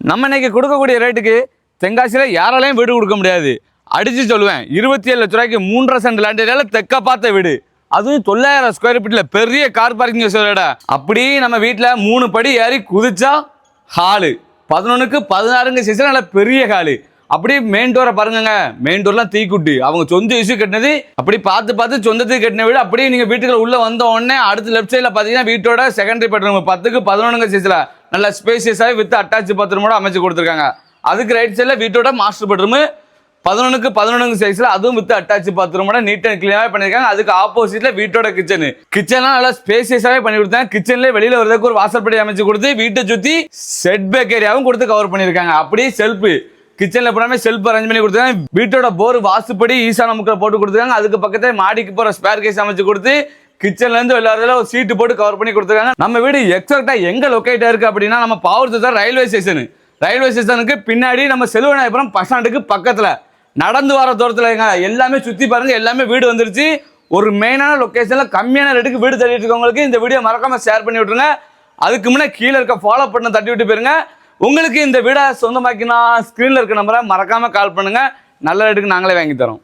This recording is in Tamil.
நம்ம இன்னைக்கு கொடுக்கக்கூடிய ரேட்டுக்கு தென்காசியில் யாராலையும் வீடு கொடுக்க முடியாது. அடித்து சொல்லுவேன், 27 லட்ச ரூபாய்க்கு 3.5 சென்ட் லேண்ட் ஏரியால தெற்க பார்த்த வீடு, அதுவும் 900 ஸ்கொயர் ஃபீட்டில் பெரிய கார் பார்க்கிங் வசதியோட. அப்படியே நம்ம வீட்டில் 3 படி ஏறி குதிச்சா ஹாலு, 11க்கு 16 சைஸ்ல நல்ல பெரிய ஹாலு. அப்படி மெயின் டோரை பாருங்க, மெயின் டோர்லாம் தீக்குட்டி அவங்க சொந்த இஷ்யூ கட்டினது. அப்படி பார்த்து சொந்தத்துக்கு கட்டின வீடு. அப்படியே நீங்கள் வீட்டுக்குள்ள உள்ள வந்த உடனே அடுத்த லெஃப்ட் சைடில் பார்த்தீங்கன்னா வீட்டோட செகண்டரி பெட்ரூம் 10க்கு 11 சைஸ்ல நல்ல ஸ்பேசியஸாக வித் அட்டாச் பாத்ரூமோட அமைச்சு கொடுத்துருக்காங்க. அதுக்கு ரைட் சைடில் வீட்டோட மாஸ்டர் பெட்ரூம் 11க்கு 11 சைஸ்ல, அதுவும் வித் அட்டாச் பாத்ரூமோட நீட் அண்ட் கிளீனாக பண்ணியிருக்காங்க. அதுக்கு ஆப்போசிட்ல வீட்டோட கிச்சன்லாம் நல்லா ஸ்பேசியஸாகவே பண்ணி கொடுத்தாங்க. கிச்சன்லேயே வெளியில வரதுக்கு ஒரு வாசல்படி அமைச்சு கொடுத்து வீட்டை சுற்றி செட் பேக் ஏரியாவும் கொடுத்து கவர் பண்ணியிருக்காங்க. அப்படியே செல்ஃபு கிச்சன்ல போடாம செல்ஃப் அரேஞ்ச் பண்ணி கொடுத்துருக்காங்க. வீட்டோட போர் வாசுப்படி ஈசான முக்கில் போட்டு கொடுத்துருக்காங்க. அதுக்கு பக்கத்துல மாடிக்கு போற ஸ்பேர் கேஸ் அமைச்சு கொடுத்து கிச்சன்ல இருந்து எல்லாரும் ஒரு சீட்டு போட்டு கவர் பண்ணி கொடுத்துருக்காங்க. நம்ம வீடு எக்ஸாக்டா எங்க லொக்கேட் இருக்கு அப்படின்னா நம்ம பாவூர் ரயில்வே ஸ்டேஷனுக்கு பின்னாடி நம்ம செல்வநாயபுரம் பஸ் ஸ்டாண்டுக்கு பக்கத்துல நடந்து வர தூரத்துல எல்லாமே சுத்தி பாருங்க, எல்லாமே வீடு வந்துருச்சு. ஒரு மெயினான லொகேஷன்ல கம்மியான ரேட்டுக்கு வீடு தள்ளிட்டு இருக்கவங்களுக்கு இந்த வீடியோ மறக்காம ஷேர் பண்ணி விட்டுருங்க. அதுக்கு முன்னாடி கீழே இருக்க ஃபாலோ பண்ண தட்டி விட்டு போயிருங்க. உங்களுக்கு இந்த வீடை சொந்தமாக்கினா ஸ்க்ரீனில் இருக்க நம்பரை மறக்காமல் கால் பண்ணுங்கள். நல்ல ரேட்டுக்கு நாங்களே வாங்கி தரோம்.